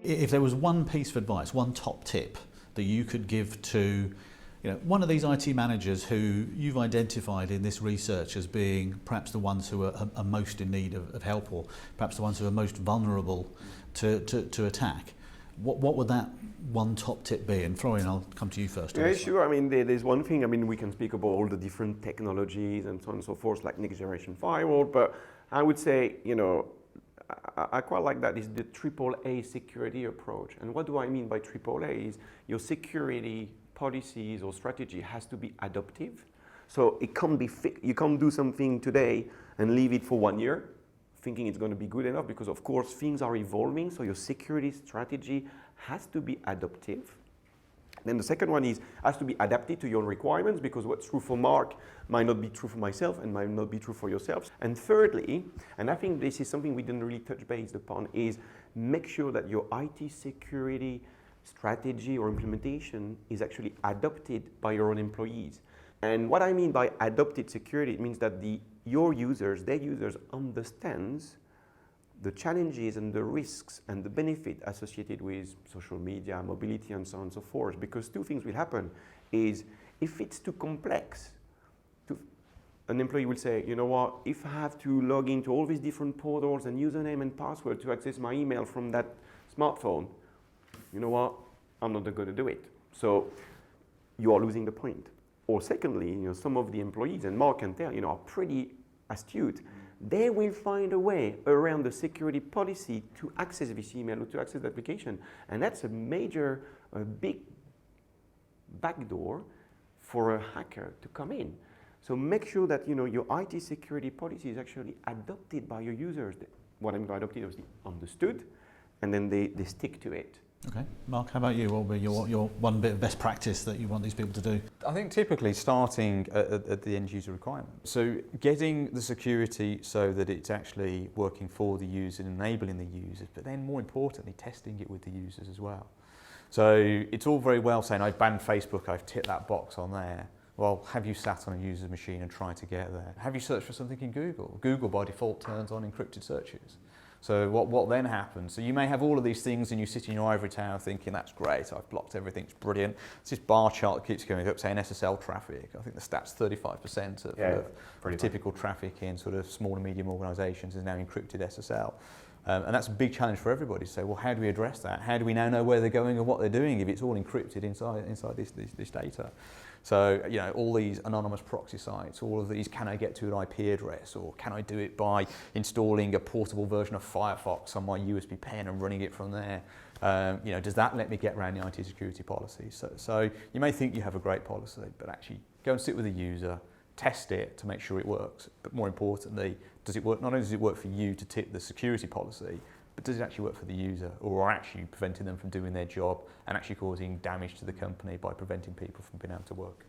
if there was one piece of advice, one top tip that you could give to one of these IT managers who you've identified in this research as being perhaps the ones who are most in need of help, or perhaps the ones who are most vulnerable to attack, what would that one top tip be? And Florian, I'll come to you first. Yeah, sure. I mean, there's one thing. I mean, we can speak about all the different technologies and so on and so forth, like next generation firewall. But I would say, I quite like that is the AAA security approach. And what do I mean by AAA is your security policies or strategy has to be adaptive. So it can't be you can't do something today and leave it for 1 year thinking it's going to be good enough, because of course things are evolving, so your security strategy has to be adaptive. Then the second one has to be adapted to your requirements, because what's true for Mark might not be true for myself and might not be true for yourselves. And thirdly, and I think this is something we didn't really touch base upon, is make sure that your IT security strategy or implementation is actually adopted by your own employees. And what I mean by adopted security, it means that their users understands the challenges and the risks and the benefit associated with social media, mobility, and so on and so forth. Because two things will happen is, if it's too complex, an employee will say, you know what, if I have to log into all these different portals and username and password to access my email from that smartphone, you know what, I'm not going to do it. So you are losing the point. Or secondly, some of the employees, and Mark can tell, are pretty astute. They will find a way around the security policy to access this email or to access the application. And that's a big backdoor for a hacker to come in. So make sure that your IT security policy is actually adopted by your users. What I mean by adopted is understood, and then they stick to it. Okay, Mark, how about you? What will be your one bit of best practice that you want these people to do? I think typically starting at the end user requirement. So getting the security so that it's actually working for the user and enabling the users, but then more importantly, testing it with the users as well. So it's all very well saying, I've banned Facebook, I've ticked that box on there. Well, have you sat on a user's machine and tried to get there? Have you searched for something in Google? Google by default turns on encrypted searches. So what then happens? So you may have all of these things and you sit in your ivory tower thinking, that's great, I've blocked everything, it's brilliant. It's this bar chart that keeps going up saying SSL traffic. I think the stat's 35% of typical traffic in sort of small and medium organisations is now encrypted SSL. And that's a big challenge for everybody to say, well, how do we address that? How do we now know where they're going and what they're doing if it's all encrypted inside this data? So, all these anonymous proxy sites, all of these, can I get to an IP address, or can I do it by installing a portable version of Firefox on my USB pen and running it from there? Does that let me get around the IT security policy? So you may think you have a great policy, but actually go and sit with the user, test it to make sure it works. But more importantly, does it work? Not only does it work for you to tip the security policy, but does it actually work for the user, or actually preventing them from doing their job and actually causing damage to the company by preventing people from being able to work?